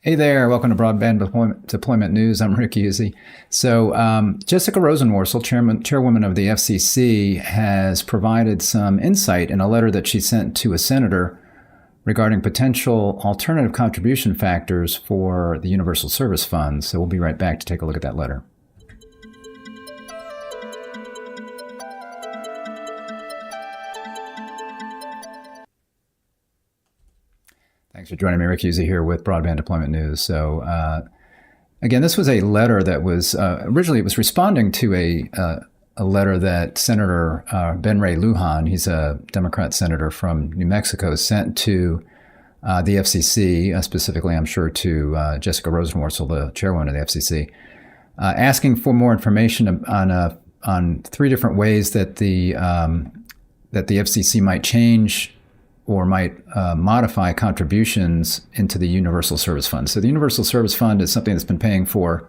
Hey there, welcome to Broadband Deployment News. I'm Rick Uzzi. So Jessica Rosenworcel, chairwoman of the FCC, has provided some insight in a letter that she sent to a senator regarding potential alternative contribution factors for the Universal Service Fund. So we'll be right back to take a look at that letter. Thanks for joining me. Rick Uzzi here with Broadband Deployment News. So again, this was a letter that was originally it was responding to a letter that Senator Ben Ray Luján, he's a Democrat senator from New Mexico, sent to the FCC, specifically, I'm sure, to Jessica Rosenworcel, the chairwoman of the FCC, asking for more information on three different ways that the FCC might change or might modify contributions into the Universal Service Fund. So the Universal Service Fund is something that's been paying for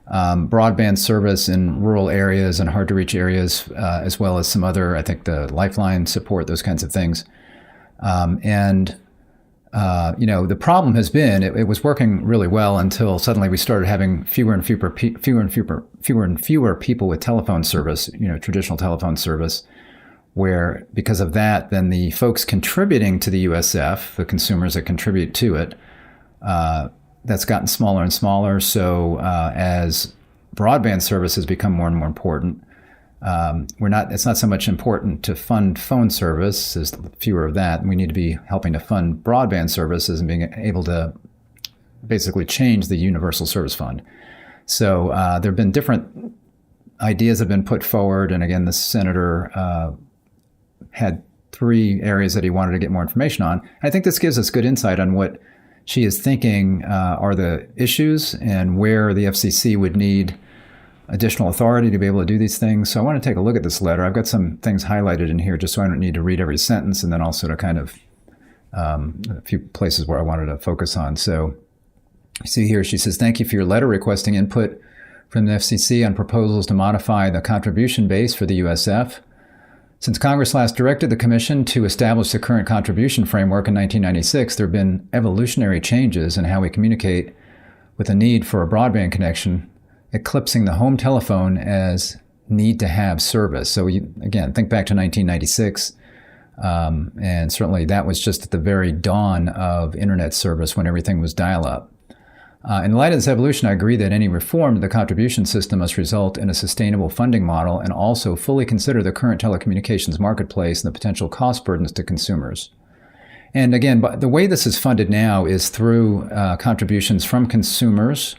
broadband service in rural areas and hard-to-reach areas, as well as some other, I think, the Lifeline support, those kinds of things. The problem has been it was working really well until suddenly we started having fewer and fewer people with telephone service, traditional telephone service, where because of that, then the folks contributing to the USF, the consumers that contribute to it, that's gotten smaller and smaller. So as broadband service has become more and more important, it's not so much important to fund phone service, there's fewer of that. We need to be helping to fund broadband services and being able to basically change the Universal Service Fund. So there have been different ideas that have been put forward. And again, the senator had three areas that he wanted to get more information on. I think this gives us good insight on what she is thinking are the issues and where the FCC would need additional authority to be able to do these things. So I want to take a look at this letter. I've got some things highlighted in here just so I don't need to read every sentence, and then also to kind of a few places where I wanted to focus on. So you see here, she says, "Thank you for your letter requesting input from the FCC on proposals to modify the contribution base for the USF. Since Congress last directed the Commission to establish the current contribution framework in 1996, there have been evolutionary changes in how we communicate, with a need for a broadband connection, eclipsing the home telephone as need to have service." So again, think back to 1996, and certainly that was just at the very dawn of internet service when everything was dial-up. In light of this evolution, I agree that any reform to the contribution system must result in a sustainable funding model and also fully consider the current telecommunications marketplace and the potential cost burdens to consumers. And again, the way this is funded now is through contributions from consumers,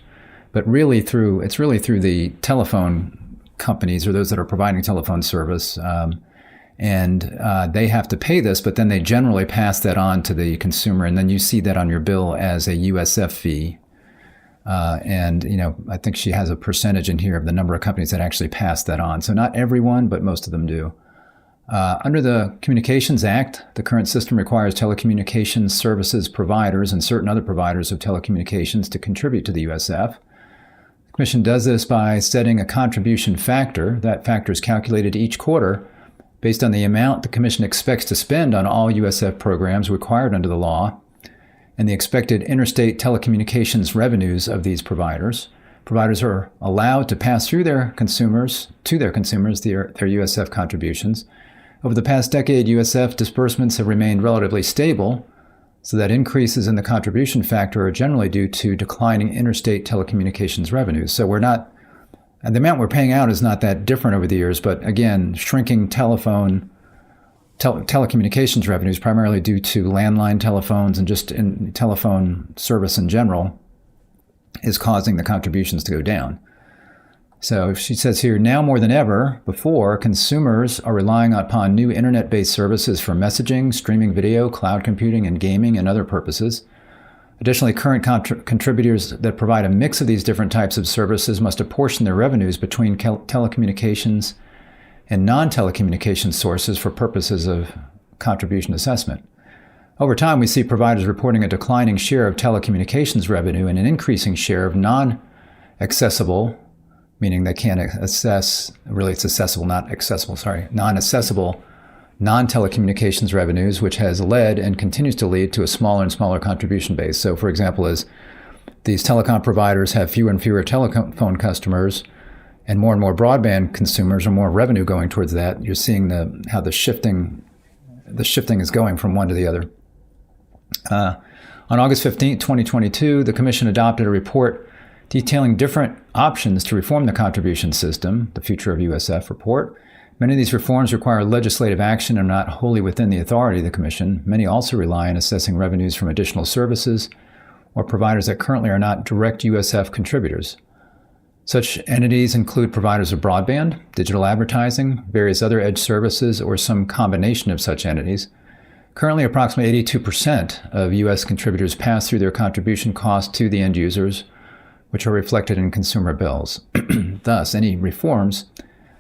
but it's really through the telephone companies or those that are providing telephone service. And they have to pay this, but then they generally pass that on to the consumer. And then you see that on your bill as a USF fee. I think she has a percentage in here of the number of companies that actually pass that on. So not everyone, but most of them do. Under the Communications Act, the current system requires telecommunications services providers and certain other providers of telecommunications to contribute to the USF. The Commission does this by setting a contribution factor. That factor is calculated each quarter based on the amount the Commission expects to spend on all USF programs required under the law and the expected interstate telecommunications revenues of these providers. Providers are allowed to pass through their consumers their USF contributions. Over the past decade, USF disbursements have remained relatively stable, so that increases in the contribution factor are generally due to declining interstate telecommunications revenues. So the amount we're paying out is not that different over the years, but again, shrinking telecommunications revenues, primarily due to landline telephones and just in telephone service in general, is causing the contributions to go down. So she says here, now more than ever before, consumers are relying upon new internet-based services for messaging, streaming video, cloud computing, and gaming, and other purposes. Additionally, current contributors that provide a mix of these different types of services must apportion their revenues between telecommunications and non-telecommunications sources for purposes of contribution assessment. Over time, we see providers reporting a declining share of telecommunications revenue and an increasing share of non-accessible, meaning they can't assess, really it's accessible, not accessible, non-accessible, non-telecommunications revenues, which has led and continues to lead to a smaller and smaller contribution base. So for example, as these telecom providers have fewer and fewer telephone customers and more broadband consumers, or more revenue going towards that, you're seeing how the shifting is going from one to the other. On August 15, 2022, the Commission adopted a report detailing different options to reform the contribution system, the Future of USF report. Many of these reforms require legislative action and are not wholly within the authority of the Commission. Many also rely on assessing revenues from additional services or providers that currently are not direct USF contributors. Such entities include providers of broadband, digital advertising, various other edge services, or some combination of such entities. Currently, approximately 82% of U.S. contributors pass through their contribution costs to the end users, which are reflected in consumer bills. Thus, any reforms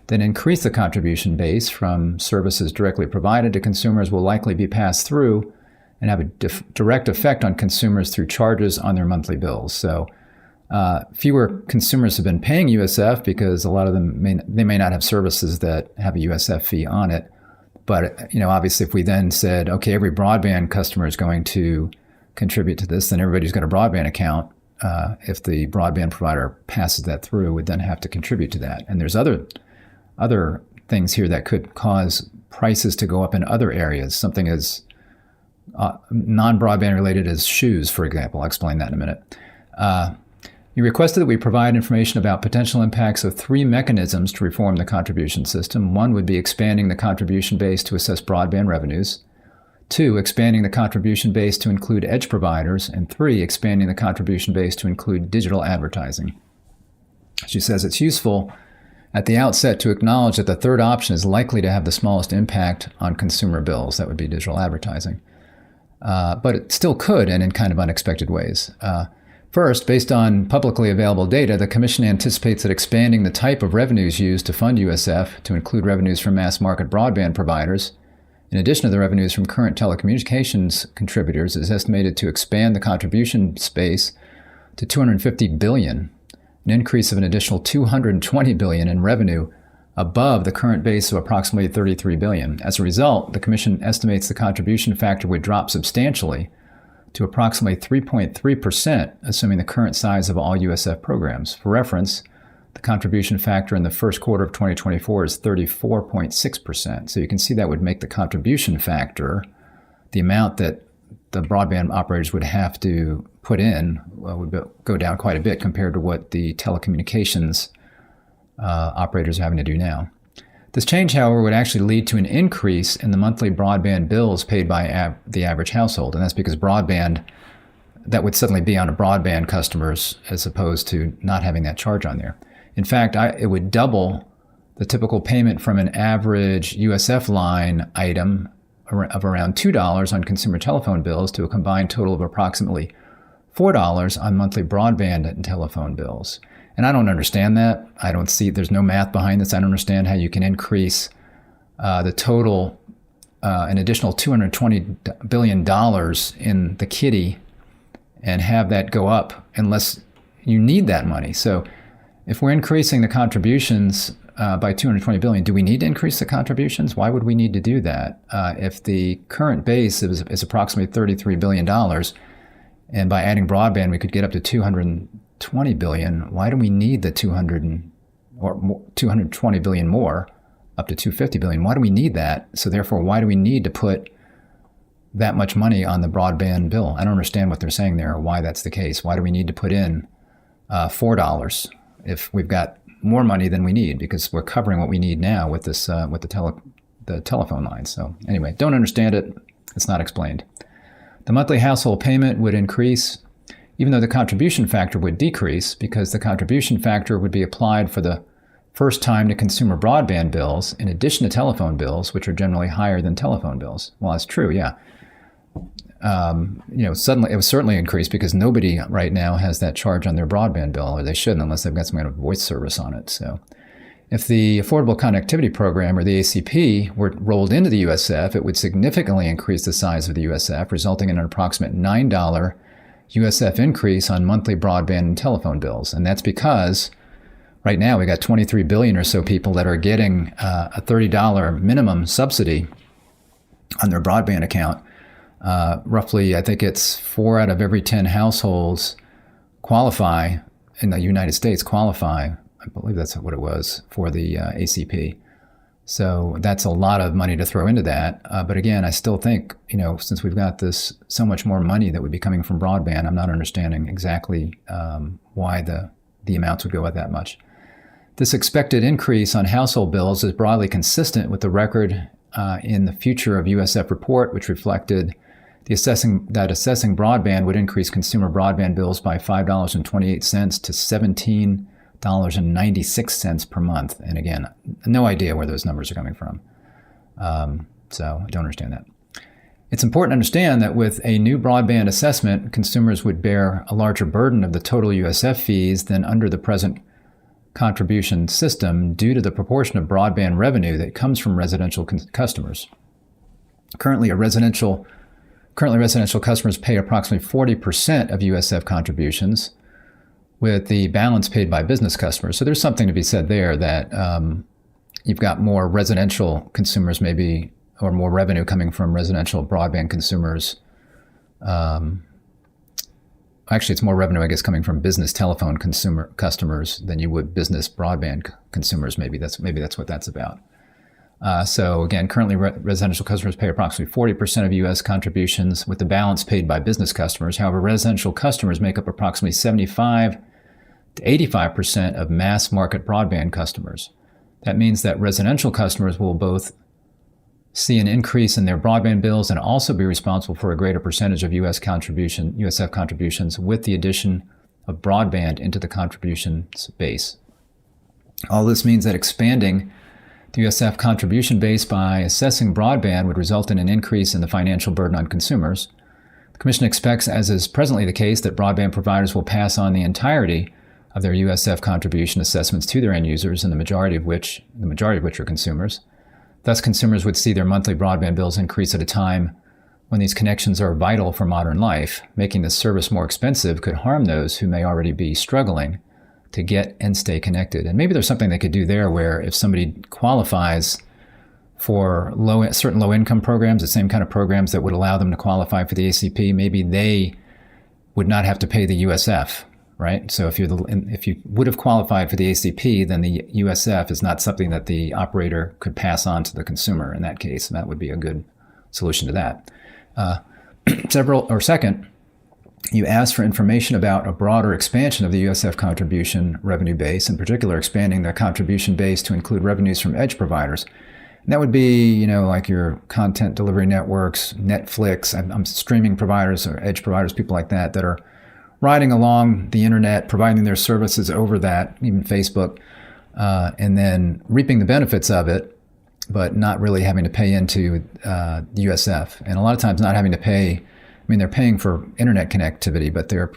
that increase the contribution base from services directly provided to consumers will likely be passed through and have a direct effect on consumers through charges on their monthly bills. So fewer consumers have been paying USF because a lot of them may not have services that have a USF fee on it. But obviously, if we then said, okay, every broadband customer is going to contribute to this, then everybody's got a broadband account. If the broadband provider passes that through, would then have to contribute to that. And there's other things here that could cause prices to go up in other areas. Something as non-broadband related as shoes, for example. I'll explain that in a minute. You requested that we provide information about potential impacts of 3 mechanisms to reform the contribution system. 1 would be expanding the contribution base to assess broadband revenues. 2, expanding the contribution base to include edge providers. And 3, expanding the contribution base to include digital advertising. She says it's useful at the outset to acknowledge that the third option is likely to have the smallest impact on consumer bills. That would be digital advertising. But it still could, and in kind of unexpected ways. First, based on publicly available data, the Commission anticipates that expanding the type of revenues used to fund USF to include revenues from mass market broadband providers, in addition to the revenues from current telecommunications contributors, is estimated to expand the contribution space to $250 billion, an increase of an additional $220 billion in revenue above the current base of approximately $33 billion. As a result, the Commission estimates the contribution factor would drop substantially to approximately 3.3%, assuming the current size of all USF programs. For reference, the contribution factor in the first quarter of 2024 is 34.6%. So you can see that would make the contribution factor, the amount that the broadband operators would have to put in, would go down quite a bit compared to what the telecommunications operators are having to do now. This change, however, would actually lead to an increase in the monthly broadband bills paid by the average household. And that's because broadband, that would suddenly be on a broadband customers as opposed to not having that charge on there. In fact, it would double the typical payment from an average USF line item of around $2 on consumer telephone bills to a combined total of approximately $4 on monthly broadband and telephone bills. And I don't understand that. There's no math behind this. I don't understand how you can increase the total, an additional $220 billion in the kitty and have that go up unless you need that money. So if we're increasing the contributions by $220 billion, do we need to increase the contributions? Why would we need to do that? If the current base is approximately $33 billion, and by adding broadband, we could get up to $220 billion. Why do we need the $220 billion more, up to $250 billion? Why do we need that? So therefore, why do we need to put that much money on the broadband bill? I don't understand what they're saying there, or why that's the case. Why do we need to put in $4 if we've got more money than we need? Because we're covering what we need now with this with the telephone line. So anyway, don't understand it. It's not explained. The monthly household payment would increase, even though the contribution factor would decrease, because the contribution factor would be applied for the first time to consumer broadband bills, in addition to telephone bills, which are generally higher than telephone bills. Well, that's true, yeah. Suddenly it was certainly increased because nobody right now has that charge on their broadband bill, or they shouldn't unless they've got some kind of voice service on it. So if the Affordable Connectivity Program, or the ACP, were rolled into the USF, it would significantly increase the size of the USF, resulting in an approximate $9 USF increase on monthly broadband and telephone bills. And that's because right now we got 23 billion or so people that are getting a $30 minimum subsidy on their broadband account. Roughly, I think it's 4 out of every 10 households qualify in the United States, I believe that's what it was, for the ACP. So that's a lot of money to throw into that. But again, I still think, since we've got this so much more money that would be coming from broadband, I'm not understanding exactly why the amounts would go up that much. This expected increase on household bills is broadly consistent with the record in the Future of USF report, which reflected assessing broadband would increase consumer broadband bills by $5.28 to $17.96 per month. And again, no idea where those numbers are coming from. So I don't understand that. It's important to understand that with a new broadband assessment, consumers would bear a larger burden of the total USF fees than under the present contribution system due to the proportion of broadband revenue that comes from residential customers. Currently, residential customers pay approximately 40% of USF contributions, with the balance paid by business customers. So there's something to be said there that you've got more residential consumers maybe, or more revenue coming from residential broadband consumers. Actually, it's more revenue, I guess, coming from business telephone customers than you would business broadband consumers. Maybe that's what that's about. So again, currently residential customers pay approximately 40% of U.S. contributions, with the balance paid by business customers. However, residential customers make up approximately 75 to 85% of mass market broadband customers. That means that residential customers will both see an increase in their broadband bills and also be responsible for a greater percentage of USF contributions with the addition of broadband into the contributions base. All this means that expanding the USF contribution base by assessing broadband would result in an increase in the financial burden on consumers. The Commission expects, as is presently the case, that broadband providers will pass on the entirety of their USF contribution assessments to their end users, and the majority of which are consumers. Thus, consumers would see their monthly broadband bills increase at a time when these connections are vital for modern life. Making this service more expensive could harm those who may already be struggling to get and stay connected. And maybe there's something they could do there where if somebody qualifies for certain low-income programs, the same kind of programs that would allow them to qualify for the ACP, maybe they would not have to pay the USF, right? So if you would have qualified for the ACP, then the USF is not something that the operator could pass on to the consumer in that case, and that would be a good solution to that. Second, you asked for information about a broader expansion of the USF contribution revenue base, in particular expanding the contribution base to include revenues from edge providers. And that would be, like your content delivery networks, Netflix, streaming providers or edge providers, people like that are riding along the internet, providing their services over that, even Facebook, and then reaping the benefits of it, but not really having to pay into the USF. And a lot of times not having to pay, they're paying for internet connectivity, but they're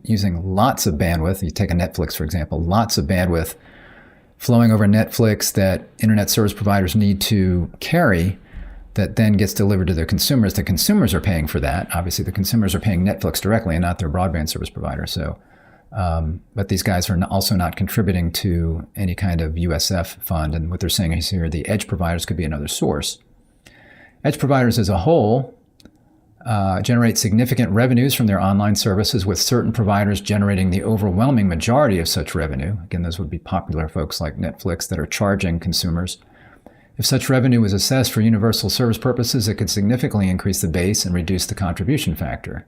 using lots of bandwidth. You take a Netflix, for example, lots of bandwidth flowing over Netflix that internet service providers need to carry, that then gets delivered to their consumers. The consumers are paying for that. Obviously, the consumers are paying Netflix directly and not their broadband service provider. So, but these guys are also not contributing to any kind of USF fund. And what they're saying is here, the edge providers could be another source. Edge providers as a whole generate significant revenues from their online services, with certain providers generating the overwhelming majority of such revenue. Again, those would be popular folks like Netflix that are charging consumers. If such revenue was assessed for universal service purposes, it could significantly increase the base and reduce the contribution factor.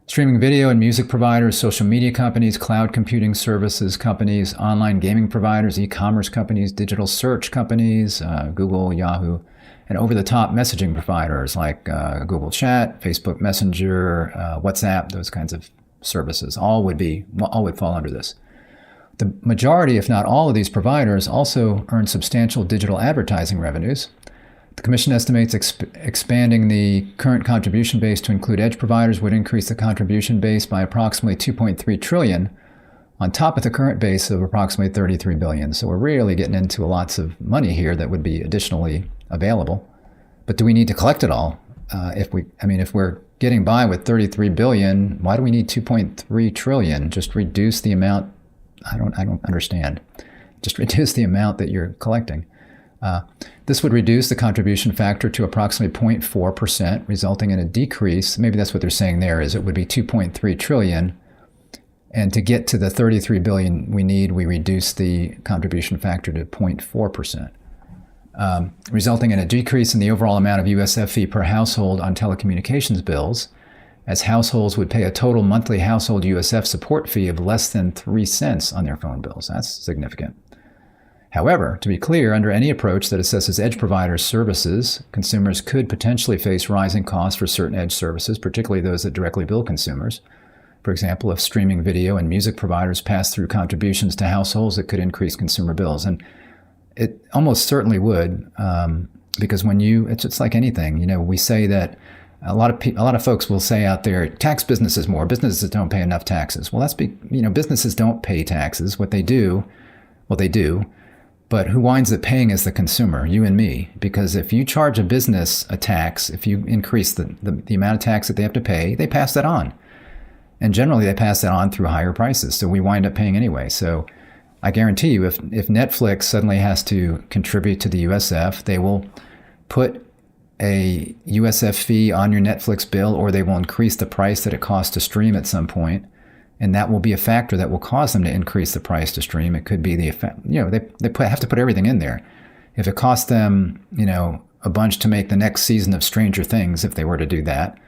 Streaming video and music providers, social media companies, cloud computing services companies, online gaming providers, e-commerce companies, digital search companies, Google, Yahoo, and over-the-top messaging providers like Google Chat, Facebook Messenger, WhatsApp, those kinds of services, all would fall under this. The majority, if not all, of these providers also earn substantial digital advertising revenues. The Commission estimates expanding the current contribution base to include edge providers would increase the contribution base by approximately $2.3 trillion on top of the current base of approximately $33 billion. So we're really getting into lots of money here that would be additionally available. But do we need to collect it all? If we're getting by with $33 billion, why do we need $2.3 trillion? Just reduce the amount. I don't understand. Just reduce the amount that you're collecting. This would reduce the contribution factor to approximately 0.4%, resulting in a decrease. Maybe that's what they're saying there, is it would be $2.3 trillion And to get to the $33 billion we need, we reduce the contribution factor to 0.4%, resulting in a decrease in the overall amount of USF fee per household on telecommunications bills, as households would pay a total monthly household USF support fee of less than 3 cents on their phone bills. That's significant. However, to be clear, under any approach that assesses edge providers' services, consumers could potentially face rising costs for certain edge services, particularly those that directly bill consumers. For example, if streaming video and music providers pass through contributions to households, it could increase consumer bills. And it almost certainly would, because it's like anything. We say that a lot of folks will say out there, tax businesses more. Businesses don't pay enough taxes. Well, businesses don't pay taxes. They do. But who winds up paying is the consumer, you and me. Because if you charge a business a tax, if you increase the amount of tax that they have to pay, they pass that on. And generally, they pass that on through higher prices. So we wind up paying anyway. So I guarantee you, if Netflix suddenly has to contribute to the USF, they will put a USF fee on your Netflix bill, or they will increase the price that it costs to stream at some point. And that will be a factor that will cause them to increase the price to stream. It could be the effect, they have to put everything in there. If it costs them, a bunch to make the next season of Stranger Things, if they were to do that,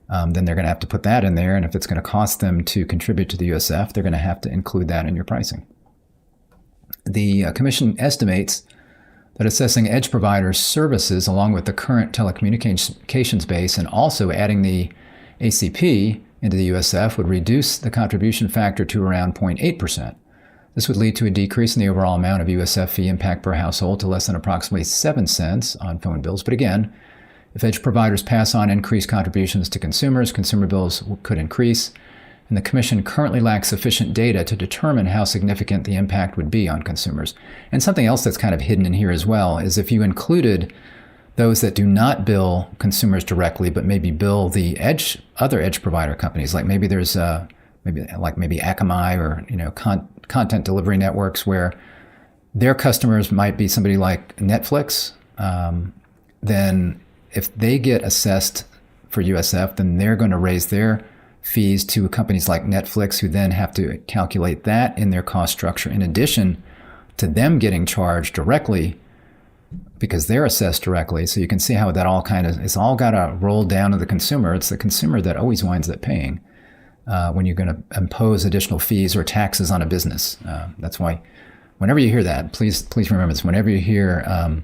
then they're going to have to put that in there. And if it's going to cost them to contribute to the USF, they're going to have to include that in your pricing. The Commission estimates that assessing edge providers' services along with the current telecommunications base and also adding the ACP into the USF would reduce the contribution factor to around 0.8%. This would lead to a decrease in the overall amount of USF fee impact per household to less than approximately 7 cents on phone bills. But again, if edge providers pass on increased contributions to consumers, consumer bills could increase, and the Commission currently lacks sufficient data to determine how significant the impact would be on consumers. And something else that's kind of hidden in here as well is if you included those that do not bill consumers directly, but maybe bill the other edge provider companies, like maybe there's maybe Akamai or content delivery networks where their customers might be somebody like Netflix, then if they get assessed for USF, then they're going to raise their fees to companies like Netflix, who then have to calculate that in their cost structure, in addition to them getting charged directly because they're assessed directly. So you can see how that all it's all got to roll down to the consumer. It's the consumer that always winds up paying when you're going to impose additional fees or taxes on a business. That's why whenever you hear that, please remember this. Whenever you hear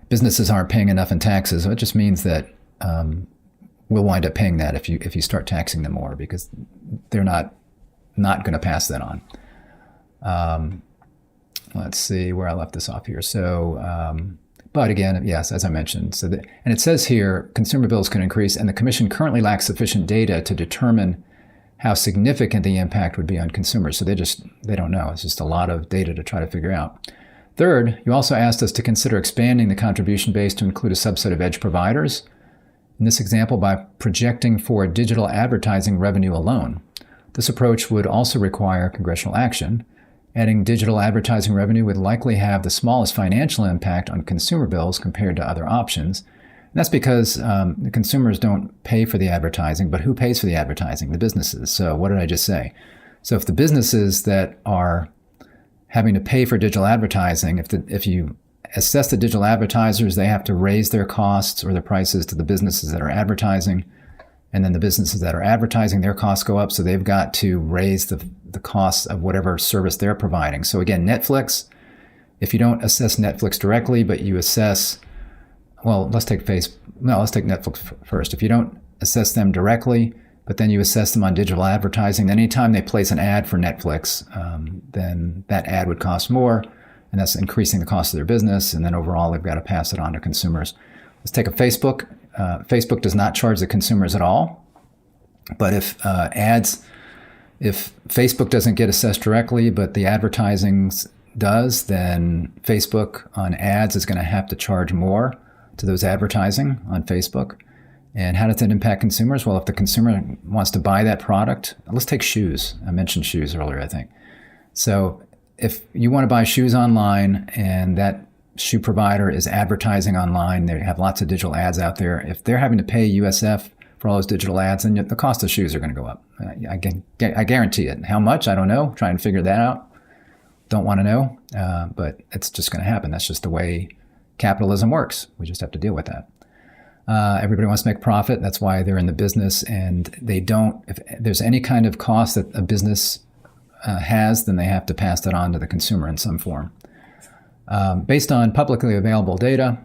businesses aren't paying enough in taxes, it just means that we'll wind up paying that if you start taxing them more, because they're not going to pass that on. Let's see where I left this off here. So, but again, yes, as I mentioned, and it says here, consumer bills can increase, and the Commission currently lacks sufficient data to determine how significant the impact would be on consumers. So they don't know. It's just a lot of data to try to figure out. Third, you also asked us to consider expanding the contribution base to include a subset of edge providers. In this example, by projecting for digital advertising revenue alone. This approach would also require congressional action. Adding digital advertising revenue would likely have the smallest financial impact on consumer bills compared to other options. And that's because the consumers don't pay for the advertising, but who pays for the advertising? The businesses. So what did I just say? So if the businesses that are having to pay for digital advertising, if you assess the digital advertisers, they have to raise their costs or their prices to the businesses that are advertising. And then the businesses that are advertising, their costs go up. So they've got to raise the costs of whatever service they're providing. So again, Netflix, if you don't assess Netflix directly, but you assess, let's take Netflix first. If you don't assess them directly, but then you assess them on digital advertising, then anytime they place an ad for Netflix, then that ad would cost more. And that's increasing the cost of their business. And then overall, they've got to pass it on to consumers. Let's take a Facebook. Facebook does not charge the consumers at all. But if Facebook doesn't get assessed directly, but the advertising does, then Facebook on ads is going to have to charge more to those advertising on Facebook. And how does that impact consumers? Well, if the consumer wants to buy that product, let's take shoes. I mentioned shoes earlier, I think. So if you want to buy shoes online and that shoe provider is advertising online, they have lots of digital ads out there. If they're having to pay USF for all those digital ads, and the cost of shoes are going to go up. I guarantee it. How much? I don't know. Try and figure that out. Don't want to know, but it's just going to happen. That's just the way capitalism works. We just have to deal with that. Everybody wants to make profit. That's why they're in the business, and they don't. If there's any kind of cost that a business has, then they have to pass that on to the consumer in some form. Based on publicly available data,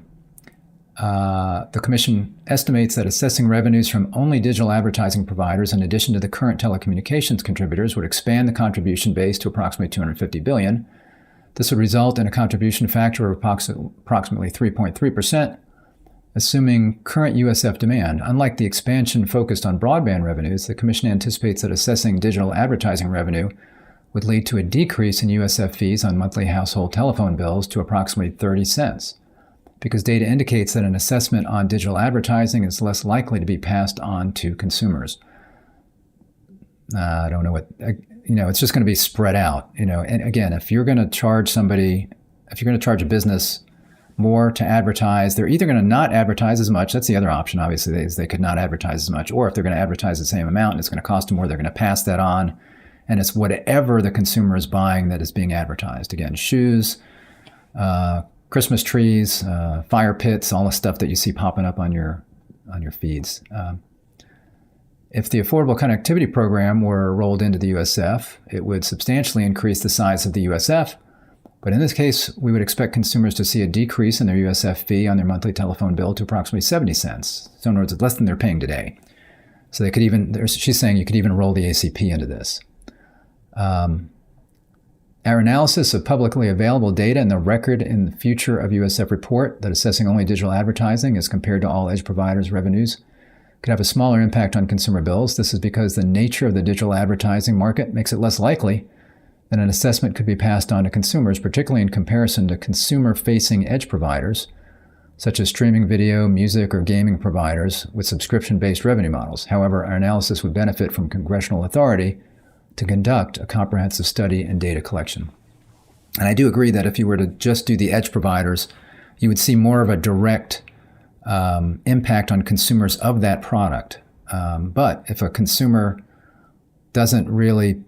the Commission estimates that assessing revenues from only digital advertising providers, in addition to the current telecommunications contributors, would expand the contribution base to approximately $250 billion. This would result in a contribution factor of approximately 3.3%, assuming current USF demand. Unlike the expansion focused on broadband revenues, the Commission anticipates that assessing digital advertising revenue would lead to a decrease in USF fees on monthly household telephone bills to approximately 30 cents, because data indicates that an assessment on digital advertising is less likely to be passed on to consumers. I don't know what, it's just going to be spread out, and again, if you're going to charge a business more to advertise, they're either going to not advertise as much. That's the other option, obviously, is they could not advertise as much. Or if they're going to advertise the same amount and it's going to cost them more, they're going to pass that on. And it's whatever the consumer is buying that is being advertised. Again, shoes, Christmas trees, fire pits, all the stuff that you see popping up on your feeds. If the Affordable Connectivity Program were rolled into the USF, it would substantially increase the size of the USF. But in this case, we would expect consumers to see a decrease in their USF fee on their monthly telephone bill to approximately 70 cents. So in other words, it's less than they're paying today. So they could even, she's saying you could even roll the ACP into this. Our analysis of publicly available data and the record in the future of USF report that assessing only digital advertising as compared to all edge providers' revenues could have a smaller impact on consumer bills. This is because the nature of the digital advertising market makes it less likely that an assessment could be passed on to consumers, particularly in comparison to consumer-facing edge providers, such as streaming video, music, or gaming providers with subscription-based revenue models. However, our analysis would benefit from congressional authority to conduct a comprehensive study and data collection. And I do agree that if you were to just do the edge providers, you would see more of a direct impact on consumers of that product. But if a consumer doesn't really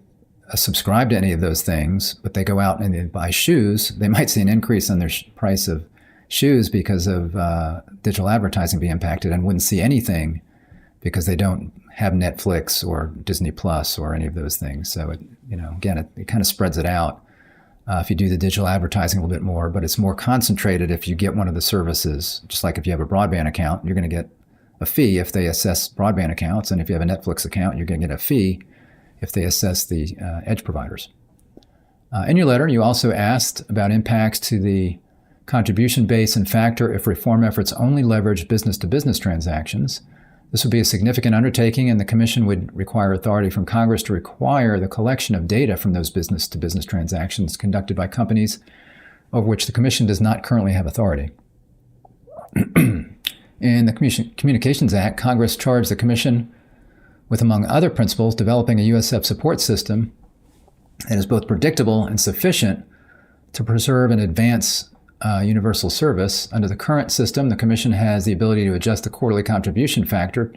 subscribe to any of those things, but they go out and they buy shoes, they might see an increase in their price of shoes because of digital advertising being impacted, and wouldn't see anything because they don't have Netflix or Disney Plus or any of those things. So it kind of spreads it out if you do the digital advertising a little bit more, but it's more concentrated if you get one of the services. Just like if you have a broadband account, you're going to get a fee if they assess broadband accounts, and if you have a Netflix account, you're going to get a fee if they assess the edge providers. In your letter, you also asked about impacts to the contribution base and factor if reform efforts only leverage business-to-business transactions. This would be a significant undertaking, and the Commission would require authority from Congress to require the collection of data from those business-to-business transactions conducted by companies over which the Commission does not currently have authority. In the Communications Act, Congress charged the Commission with, among other principles, developing a USF support system that is both predictable and sufficient to preserve and advance universal service. Under the current system, the Commission has the ability to adjust the quarterly contribution factor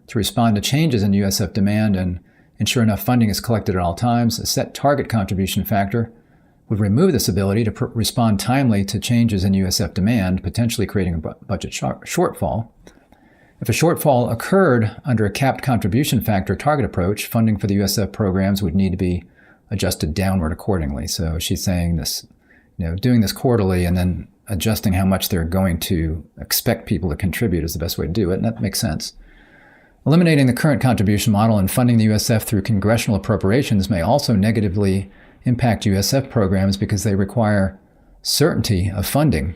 to respond to changes in USF demand and ensure enough funding is collected at all times. A set target contribution factor would remove this ability to respond timely to changes in USF demand, potentially creating a budget shortfall. If a shortfall occurred under a capped contribution factor target approach, funding for the USF programs would need to be adjusted downward accordingly. So she's saying this, doing this quarterly and then adjusting how much they're going to expect people to contribute is the best way to do it, and that makes sense. Eliminating the current contribution model and funding the USF through congressional appropriations may also negatively impact USF programs because they require certainty of funding.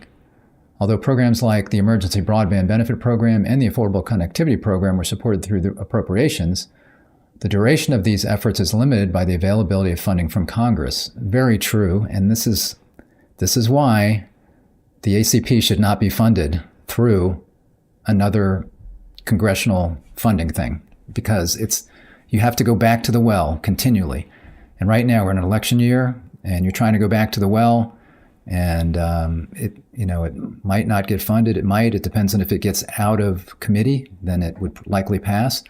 Although programs like the Emergency Broadband Benefit Program and the Affordable Connectivity Program were supported through the appropriations, the duration of these efforts is limited by the availability of funding from Congress. Very true, and this is why the ACP should not be funded through another congressional funding thing, because you have to go back to the well continually. And right now we're in an election year, and you're trying to go back to the well. And it might not get funded. It might. It depends on if it gets out of committee, then it would likely pass.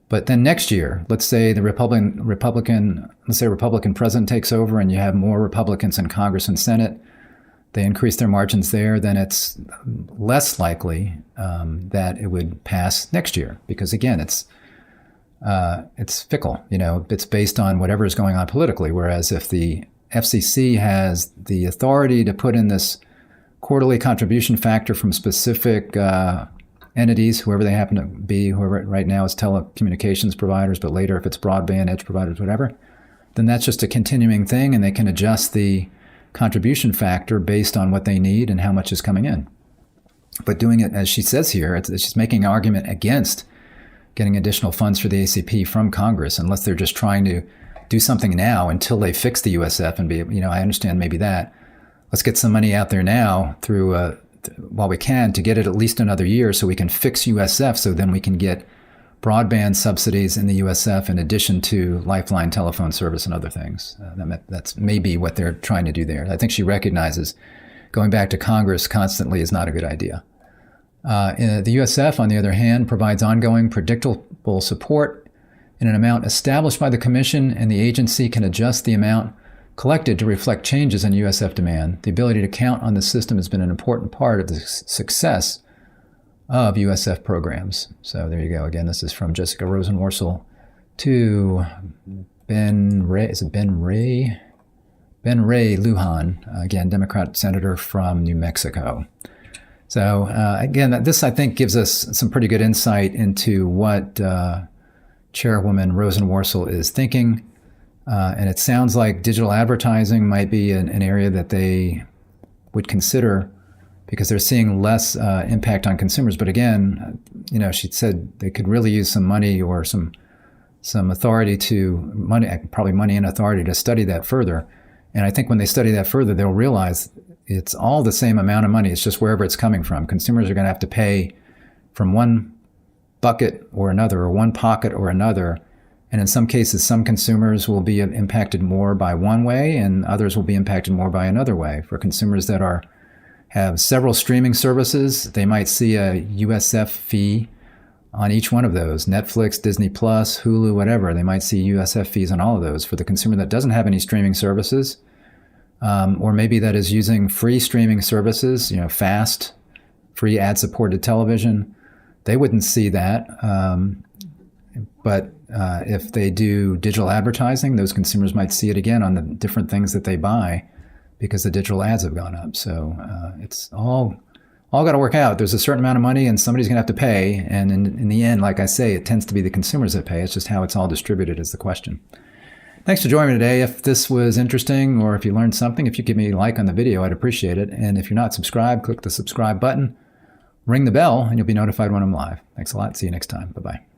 But then next year, let's say the Republican president takes over and you have more Republicans in Congress and Senate, they increase their margins there, then it's less likely that it would pass next year. Because again, it's fickle. It's based on whatever is going on politically. Whereas if the FCC has the authority to put in this quarterly contribution factor from specific entities, whoever they happen to be, whoever right now is telecommunications providers, but later if it's broadband, edge providers, whatever, then that's just a continuing thing, and they can adjust the contribution factor based on what they need and how much is coming in. But doing it, as she says here, it's just making an argument against getting additional funds for the ACP from Congress, unless they're just trying to do something now until they fix the USF and be, I understand maybe that. Let's get some money out there now through while we can to get it at least another year so we can fix USF, so then we can get broadband subsidies in the USF in addition to Lifeline telephone service and other things. That's maybe what they're trying to do there. I think she recognizes going back to Congress constantly is not a good idea. The USF, on the other hand, provides ongoing predictable support in an amount established by the Commission, and the agency can adjust the amount collected to reflect changes in USF demand. The ability to count on the system has been an important part of the success of USF programs. So there you go. Again, this is from Jessica Rosenworcel to Ben Ray. Is it Ben Ray? Ben Ray Luján, again, Democrat senator from New Mexico. So again, this I think gives us some pretty good insight into what Chairwoman Rosenworcel is thinking. And it sounds like digital advertising might be an area that they would consider because they're seeing less impact on consumers. But again, she said they could really use some money or some authority probably money and authority to study that further. And I think when they study that further, they'll realize it's all the same amount of money. It's just wherever it's coming from. Consumers are going to have to pay from one bucket or another, or one pocket or another. And in some cases, some consumers will be impacted more by one way and others will be impacted more by another way. For consumers that have several streaming services, they might see a USF fee on each one of those. Netflix, Disney Plus, Hulu, whatever. They might see USF fees on all of those. For the consumer that doesn't have any streaming services, or maybe that is using free streaming services, fast, free ad-supported television, they wouldn't see that. But if they do digital advertising, those consumers might see it again on the different things that they buy because the digital ads have gone up. So it's all got to work out. There's a certain amount of money and somebody's going to have to pay. And in the end, like I say, it tends to be the consumers that pay. It's just how it's all distributed is the question. Thanks for joining me today. If this was interesting or if you learned something, if you give me a like on the video, I'd appreciate it. And if you're not subscribed, click the subscribe button, ring the bell, and you'll be notified when I'm live. Thanks a lot. See you next time. Bye-bye.